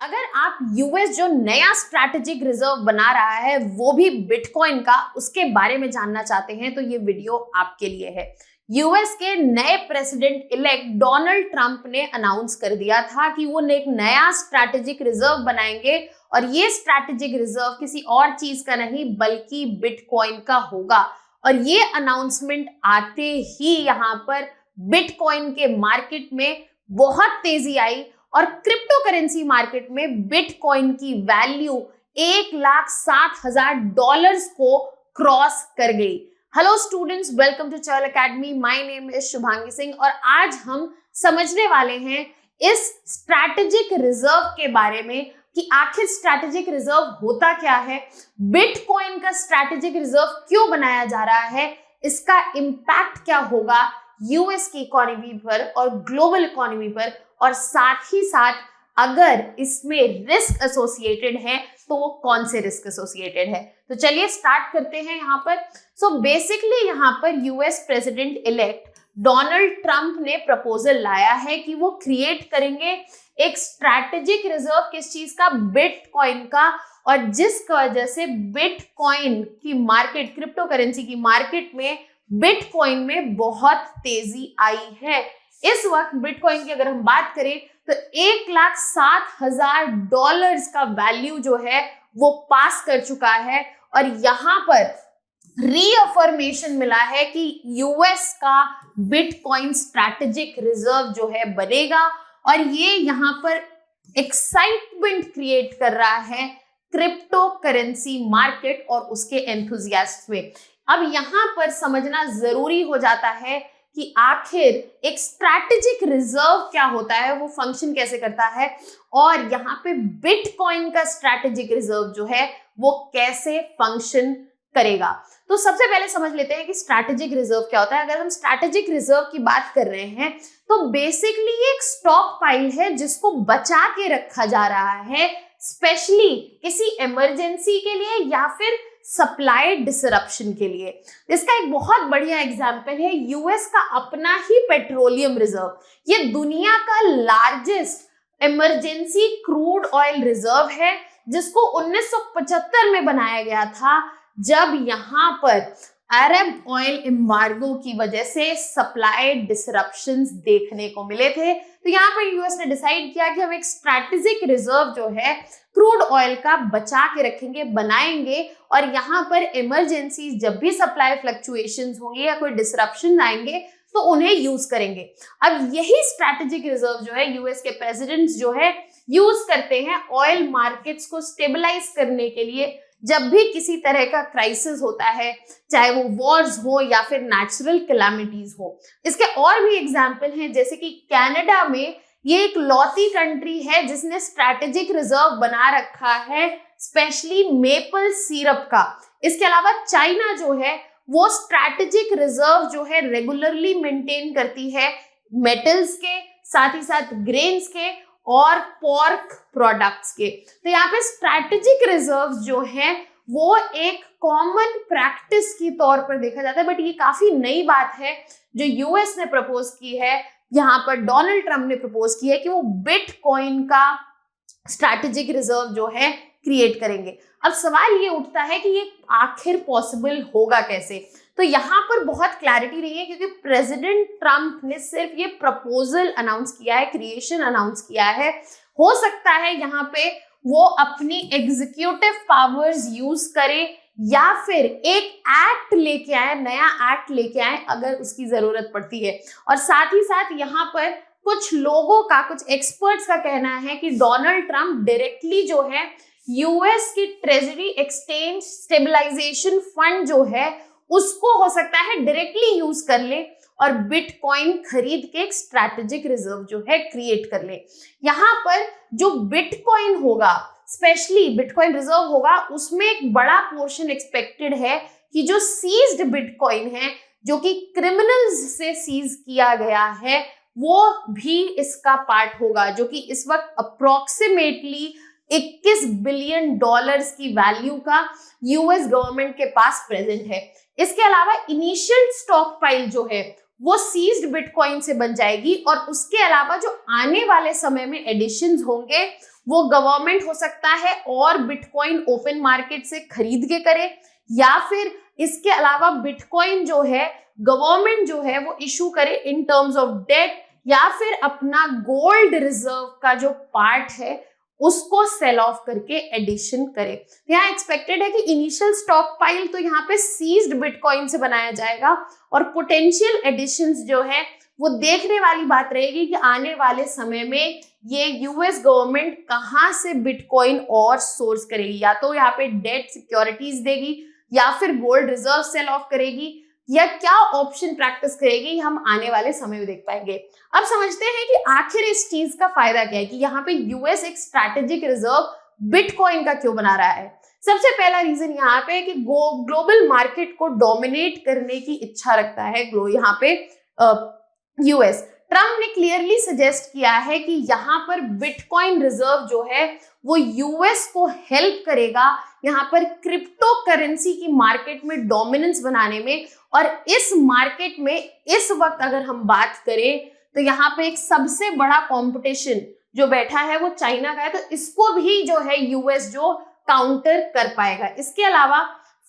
अगर आप यूएस जो नया स्ट्रैटेजिक रिजर्व बना रहा है वो भी बिटकॉइन का, उसके बारे में जानना चाहते हैं तो ये वीडियो आपके लिए है। यूएस के नए प्रेसिडेंट इलेक्ट डोनाल्ड ट्रंप ने अनाउंस कर दिया था कि वो एक नया स्ट्रैटेजिक रिजर्व बनाएंगे और ये स्ट्रैटेजिक रिजर्व किसी और चीज का नहीं बल्कि बिटकॉइन का होगा। और ये अनाउंसमेंट आते ही यहाँ पर बिटकॉइन के मार्केट में बहुत तेजी आई और क्रिप्टो करेंसी मार्केट में बिटकॉइन की वैल्यू $1,60,000 को क्रॉस कर गई। Hello students, welcome to Chahal Academy. My name is Shubhangi Singh और आज हम समझने वाले हैं इस स्ट्रैटेजिक रिजर्व के बारे में कि आखिर स्ट्रैटेजिक रिजर्व होता क्या है, बिटकॉइन का स्ट्रैटेजिक रिजर्व क्यों बनाया जा रहा है, इसका इम्पैक्ट क्या होगा यूएस की इकोनॉमी पर और ग्लोबल इकोनॉमी पर, और साथ ही साथ अगर इसमें रिस्क एसोसिएटेड है तो वो कौन से रिस्क एसोसिएटेड है। तो चलिए स्टार्ट करते हैं यहाँ पर। सो बेसिकली यहाँ पर US president elect Donald Trump ने प्रपोजल लाया है कि वो क्रिएट करेंगे एक स्ट्रैटेजिक रिजर्व, किस चीज का, बिटकॉइन का। और जिस वजह से बिटकॉइन की मार्केट, क्रिप्टो करेंसी की मार्केट में बिटकॉइन में बहुत तेजी आई है। इस वक्त बिटकॉइन की अगर हम बात करें तो $1,60,000 का वैल्यू जो है वो पास कर चुका है और यहां पर रीअफर्मेशन मिला है कि यूएस का बिटकॉइन स्ट्रैटेजिक रिजर्व जो है बनेगा। और ये यहां पर एक्साइटमेंट क्रिएट कर रहा है क्रिप्टो करेंसी मार्केट और उसके एंथुजियास्ट में। अब यहां पर समझना जरूरी हो जाता है कि आखिर एक स्ट्रैटेजिक रिजर्व क्या होता है, वो फंक्शन कैसे करता है, और यहाँ पे बिटकॉइन का स्ट्रैटेजिक रिजर्व जो है वो कैसे फंक्शन करेगा। तो सबसे पहले समझ लेते हैं कि स्ट्रैटेजिक रिजर्व क्या होता है। अगर हम स्ट्रैटेजिक रिजर्व की बात कर रहे हैं तो बेसिकली ये एक स्टॉक पाइल है जिसको बचा के रखा जा रहा है, स्पेशली किसी इमरजेंसी के लिए या फिर सप्लाई डिसरप्शन के लिए। इसका एक बहुत बढ़िया एग्जांपल है यूएस का अपना ही पेट्रोलियम रिजर्व। ये दुनिया का largest emergency crude oil reserve है जिसको 1975 में बनाया गया था, जब यहाँ पर अरब ऑयल एम्बार्गो की वजह से सप्लाई डिसरप्शंस देखने को मिले थे। तो यहाँ पर यूएस ने डिसाइड किया कि हम एक स्ट्रैटेजिक रिजर्व जो है क्रूड ऑयल का बचा के रखेंगे, बनाएंगे, और यहाँ पर इमरजेंसी जब भी सप्लाई फ्लक्चुएशंस होंगे या कोई डिसरप्शन आएंगे तो उन्हें यूज करेंगे। अब यही स्ट्रैटेजिक रिजर्व जो है यूएस के प्रेसिडेंट्स जो है यूज करते हैं ऑयल मार्केट्स को स्टेबलाइज करने के लिए। जब भी किसी तरह का क्राइसिस होता है, चाहे वो वॉर्स हो या फिर नेचुरल कैलामिटीज हो। इसके और भी एग्जाम्पल हैं, जैसे कि कनाडा में ये एक लौती कंट्री है जिसने स्ट्रैटेजिक रिजर्व बना रखा है स्पेशली मेपल सिरप का। इसके अलावा चाइना जो है वो स्ट्रैटेजिक रिजर्व जो है रेगुलरली मेंटेन करती है मेटल्स के, साथ ही साथ ग्रेन्स के और पोर्क प्रोडक्ट्स के। तो यहाँ पे स्ट्रैटेजिक रिजर्व जो है वो एक कॉमन प्रैक्टिस की तौर पर देखा जाता है, बट ये काफी नई बात है जो यूएस ने प्रपोज की है। यहाँ पर डोनाल्ड ट्रंप ने प्रपोज की है कि वो बिटकॉइन का स्ट्रैटेजिक रिजर्व जो है क्रिएट करेंगे। अब सवाल ये उठता है कि ये आखिर पॉसिबल होगा कैसे। तो यहाँ पर बहुत क्लैरिटी नहीं है क्योंकि प्रेसिडेंट ट्रंप ने सिर्फ ये प्रपोजल अनाउंस किया है, क्रिएशन अनाउंस किया है। हो सकता है यहाँ पे वो अपनी एग्जीक्यूटिव पावर्स यूज करे या फिर एक एक्ट लेके आए, नया एक्ट लेके आए अगर उसकी जरूरत पड़ती है। और साथ ही साथ यहाँ पर कुछ लोगों का, कुछ एक्सपर्ट्स का कहना है कि डोनाल्ड ट्रंप डायरेक्टली जो है यूएस की ट्रेजरी एक्सचेंज स्टेबलाइजेशन फंड जो है उसको हो सकता है डायरेक्टली यूज कर ले और बिटकॉइन खरीद के एक स्ट्रैटेजिक रिजर्व जो है क्रिएट कर ले। यहाँ पर जो बिटकॉइन होगा, स्पेशली बिटकॉइन रिजर्व होगा, उसमें एक बड़ा पोर्शन एक्सपेक्टेड है कि जो सीज्ड बिटकॉइन है, जो कि क्रिमिनल्स से सीज किया गया है, वो भी इसका पार्ट होगा, जो कि इस वक्त अप्रोक्सीमेटली $21 बिलियन की वैल्यू का यूएस गवर्नमेंट के पास प्रेजेंट है। इसके अलावा इनिशियल स्टॉक पाइल जो है वो सीज्ड बिटकॉइन से बन जाएगी और उसके अलावा जो आने वाले समय में एडिशंस होंगे वो गवर्नमेंट हो सकता है और बिटकॉइन ओपन मार्केट से खरीद के करे, या फिर इसके अलावा बिटकॉइन जो है गवर्नमेंट जो है वो इशू करे इन टर्म्स ऑफ डेट, या फिर अपना गोल्ड रिजर्व का जो पार्ट है उसको सेल ऑफ करके एडिशन करे। यहाँ एक्सपेक्टेड है कि इनिशियल स्टॉक पाइल तो यहाँ पे सीज्ड बिटकॉइन से बनाया जाएगा, और पोटेंशियल एडिशंस जो है वो देखने वाली बात रहेगी कि आने वाले समय में ये यूएस गवर्नमेंट कहाँ से बिटकॉइन और सोर्स करेगी, या तो यहाँ पे डेट सिक्योरिटीज देगी, या फिर गोल्ड रिजर्व सेल ऑफ करेगी, या क्या ऑप्शन प्रैक्टिस करेगी, हम आने वाले समय में देख पाएंगे। अब समझते हैं कि आखिर इस चीज का फायदा क्या है कि यहाँ पे यूएस एक स्ट्रैटेजिक रिजर्व बिटकॉइन का क्यों बना रहा है। सबसे पहला रीजन यहाँ पे कि ग्लोबल मार्केट को डोमिनेट करने की इच्छा रखता है यहाँ पे यूएस। ट्रम्प ने क्लियरली सजेस्ट किया है कि यहाँ पर बिटकॉइन रिजर्व जो है वो यूएस को हेल्प करेगा यहाँ पर क्रिप्टो करेंसी की मार्केट में डोमिनेंस बनाने में। और इस मार्केट में इस वक्त अगर हम बात करें तो यहाँ पे एक सबसे बड़ा कंपटीशन जो बैठा है वो चाइना का है, तो इसको भी जो है यूएस जो काउंटर कर पाएगा। इसके अलावा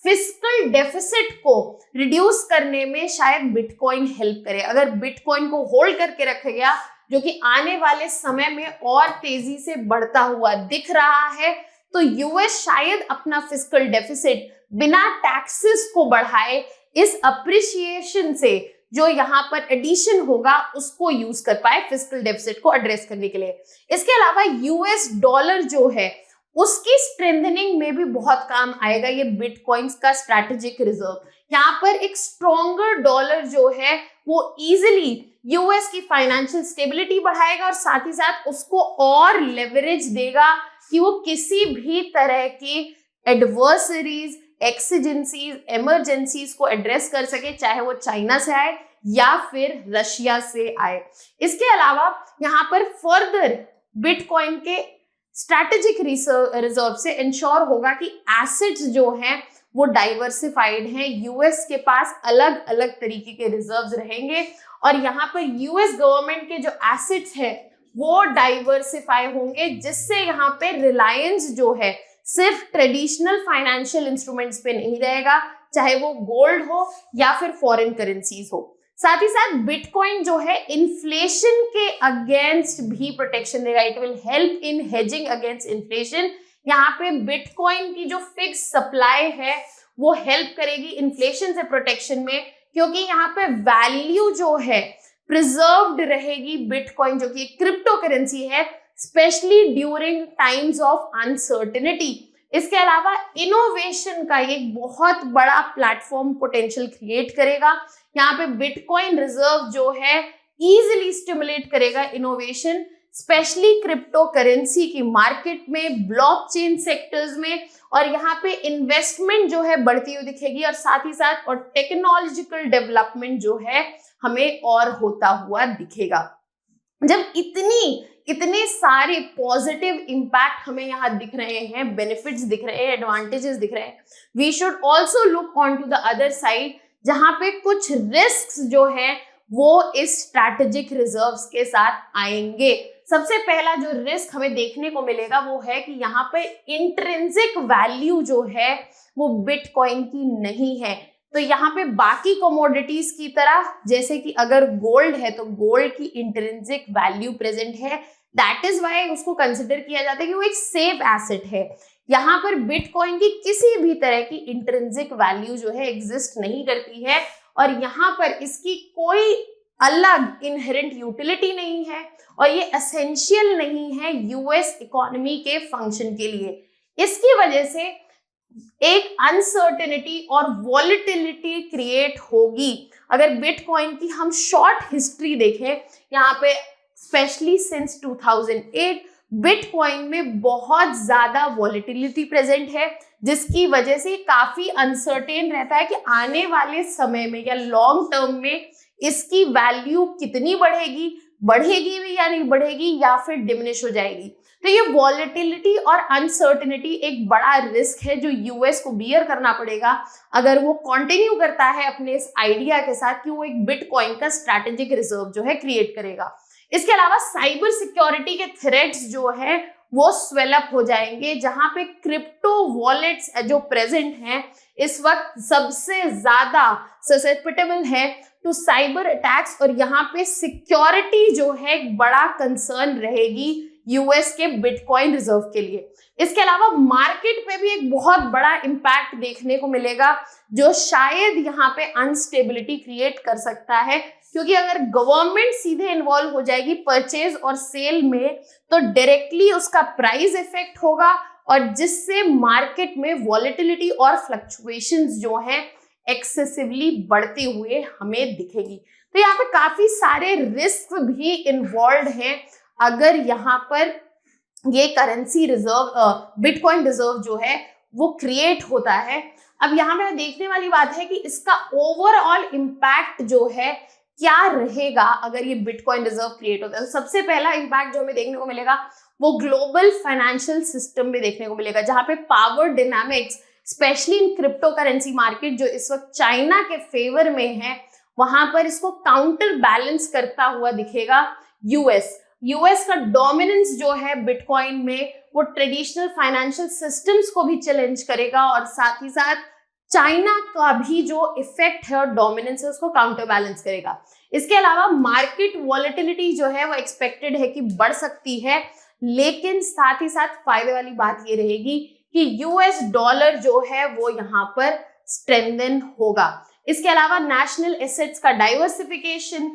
फिस्कल डेफिसिट को रिड्यूस करने में शायद बिटकॉइन हेल्प करे। अगर बिटकॉइन को होल्ड करके रखा गया, जो कि आने वाले समय में और तेजी से बढ़ता हुआ दिख रहा है, तो यूएस शायद अपना फिस्कल डेफिसिट बिना टैक्सेस को बढ़ाए इस अप्रिसिएशन से जो यहाँ पर एडिशन होगा उसको यूज कर पाए फिस्कल डेफिसिट को एड्रेस करने के लिए। इसके अलावा यूएस डॉलर जो है उसकी स्ट्रेंथनिंग में भी बहुत काम आएगा ये बिटकॉइंस का स्ट्रैटेजिक रिजर्व। यहाँ पर एक स्ट्रॉन्गर डॉलर जो है वो इजीली यूएस की फाइनेंशियल स्टेबिलिटी बढ़ाएगा और साथ ही साथ उसको और लेवरेज देगा कि वो किसी भी तरह की एडवर्सरीज, एक्सीजेंसीज, इमरजेंसीज को एड्रेस कर सके, चाहे वो चाइना से आए या फिर रशिया से आए। इसके अलावा यहाँ पर फर्दर बिटकॉइन के स्ट्रैटेजिक रिजर्व से इंश्योर होगा कि एसेट्स जो हैं वो डाइवर्सिफाइड हैं। यूएस के पास अलग अलग तरीके के रिजर्व्स रहेंगे और यहाँ पर यूएस गवर्नमेंट के जो एसेट्स हैं वो डाइवर्सिफाई होंगे, जिससे यहाँ पे रिलायंस जो है सिर्फ ट्रेडिशनल फाइनेंशियल इंस्ट्रूमेंट्स पे नहीं रहेगा, चाहे वो गोल्ड हो या फिर फॉरेन करेंसीज हो। साथ ही साथ बिटकॉइन जो है इन्फ्लेशन के अगेंस्ट भी प्रोटेक्शन देगा। It will help in hedging against inflation. यहाँ पे बिटकॉइन की जो फिक्स सप्लाई है वो हेल्प करेगी इन्फ्लेशन से प्रोटेक्शन में, क्योंकि यहाँ पे वैल्यू जो है प्रिजर्व्ड रहेगी बिटकॉइन जो कि क्रिप्टो करेंसी है, specially during times of uncertainty. इसके अलावा इनोवेशन का एक बहुत बड़ा प्लेटफॉर्म पोटेंशियल क्रिएट करेगा। यहाँ पे बिटकॉइन रिजर्व जो है इजीली स्टिमुलेट करेगा इनोवेशन, स्पेशली क्रिप्टो करेंसी की मार्केट में, ब्लॉकचेन सेक्टर्स में, और यहाँ पे इन्वेस्टमेंट जो है बढ़ती हुई दिखेगी और साथ ही साथ और टेक्नोलॉजिकल डेवलपमेंट जो है हमें और होता हुआ दिखेगा। जब इतने सारे पॉजिटिव इंपैक्ट हमें यहाँ दिख रहे हैं, बेनिफिट्स दिख रहे हैं, एडवांटेजेस दिख रहे हैं, we should also look on to the other side, जहां पे कुछ रिस्क्स जो है वो इस स्ट्रैटेजिक रिजर्व्स के साथ आएंगे। सबसे पहला जो रिस्क हमें देखने को मिलेगा वो है कि यहाँ पे इंट्रिंसिक वैल्यू जो है वो बिटकॉइन की नहीं है। तो यहाँ पे बाकी कमोडिटीज की तरह, जैसे कि अगर गोल्ड है तो गोल्ड की इंट्रिंसिक वैल्यू प्रेजेंट है, दैट इज वाई उसको कंसिडर किया जाता है कि वो एक सेफ एसेट है। यहाँ पर बिटकॉइन की किसी भी तरह की इंट्रिंसिक वैल्यू जो है एग्जिस्ट नहीं करती है और यहाँ पर इसकी कोई अलग इनहेरेंट यूटिलिटी नहीं है और ये एसेंशियल नहीं है यूएस इकोनॉमी के फंक्शन के लिए। इसकी वजह से एक अनसर्टेनिटी और वॉलेटिलिटी क्रिएट होगी। अगर बिटकॉइन की हम शॉर्ट हिस्ट्री देखें, यहाँ पे स्पेशली सिंस 2008 बिटकॉइन में बहुत ज्यादा वॉलेटिलिटी प्रेजेंट है, जिसकी वजह से काफी अनसर्टेन रहता है कि आने वाले समय में या लॉन्ग टर्म में इसकी वैल्यू कितनी बढ़ेगी भी या नहीं बढ़ेगी या फिर डिमिनिश हो जाएगी। तो ये वॉलेटिलिटी और अनसर्टेनिटी एक बड़ा रिस्क है जो यूएस को बियर करना पड़ेगा अगर वो कंटिन्यू करता है अपने इस आइडिया के साथ कि वो एक बिटकॉइन का स्ट्रैटेजिक रिजर्व जो है क्रिएट करेगा। इसके अलावा साइबर सिक्योरिटी के थ्रेट्स जो है वो स्वेलअप हो जाएंगे, जहां पे क्रिप्टो वॉलेट्स जो प्रेजेंट हैं इस वक्त सबसे ज्यादा ससेप्टेबल है टू साइबर अटैक्स, और यहाँ पे सिक्योरिटी जो है एक बड़ा कंसर्न रहेगी यूएस के बिटकॉइन रिजर्व के लिए। इसके अलावा मार्केट पे भी एक बहुत बड़ा इंपैक्ट देखने को मिलेगा, जो शायद यहाँ पे अनस्टेबिलिटी क्रिएट कर सकता है, क्योंकि अगर गवर्नमेंट सीधे इन्वॉल्व हो जाएगी परचेज और सेल में तो डायरेक्टली उसका प्राइस इफेक्ट होगा, और जिससे मार्केट में वॉलेटिलिटी और फ्लक्चुएशंस जो हैं एक्सेसिवली बढ़ते हुए हमें दिखेगी। तो यहाँ पे काफी सारे रिस्क भी इन्वॉल्व हैं अगर यहाँ पर ये करेंसी रिजर्व बिटकॉइन रिजर्व जो है वो क्रिएट होता है। अब यहाँ पे देखने वाली बात है कि इसका ओवरऑल इम्पैक्ट जो है क्या रहेगा अगर ये बिटकॉइन रिजर्व क्रिएट होता है। तो सबसे पहला इम्पैक्ट जो हमें देखने को मिलेगा वो ग्लोबल फाइनेंशियल सिस्टम में देखने को मिलेगा, जहां पे power dynamics specially in crypto currency market जो इस वक्त चाइना के फेवर में है, वहां पर इसको काउंटर बैलेंस करता हुआ दिखेगा यूएस का डोमिनेंस जो है बिटकॉइन में वो ट्रेडिशनल फाइनेंशियल सिस्टम्स को भी चैलेंज करेगा, और साथ ही साथ चाइना का भी जो इफेक्ट है और डोमिनेंस है उसको काउंटर बैलेंस करेगा। इसके अलावा मार्केट वॉलेटिलिटी जो है वो एक्सपेक्टेड है कि बढ़ सकती है, लेकिन साथ ही साथ फायदे वाली बात ये रहेगी कि यूएस डॉलर जो है वो यहाँ पर स्ट्रेंथन होगा। इसके अलावा नेशनल एसेट्स का डाइवर्सिफिकेशन,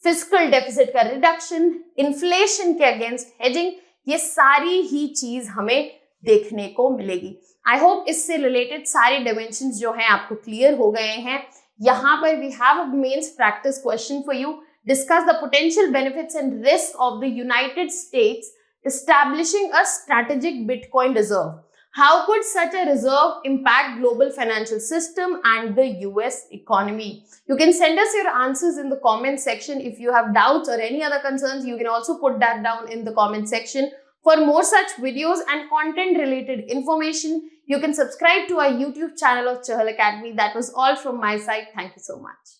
फिस्कल डेफिसिट का रिडक्शन, इन्फ्लेशन के अगेंस्ट हेजिंग, ये सारी ही चीज हमें देखने को मिलेगी। आई होप इससे रिलेटेड सारे डायमेंशंस जो हैं आपको क्लियर हो गए हैं। यहाँ पर we have a mains practice question for you. Discuss the potential benefits and risk of the United States establishing a strategic Bitcoin reserve. How could such a reserve impact global financial system and the US economy? You can send us your answers in the comment section. If you have doubts or any other concerns, you can also put that down in the comment section. For more such videos and content related information, you can subscribe to our YouTube channel of Chahal Academy. That was all from my side. Thank you so much.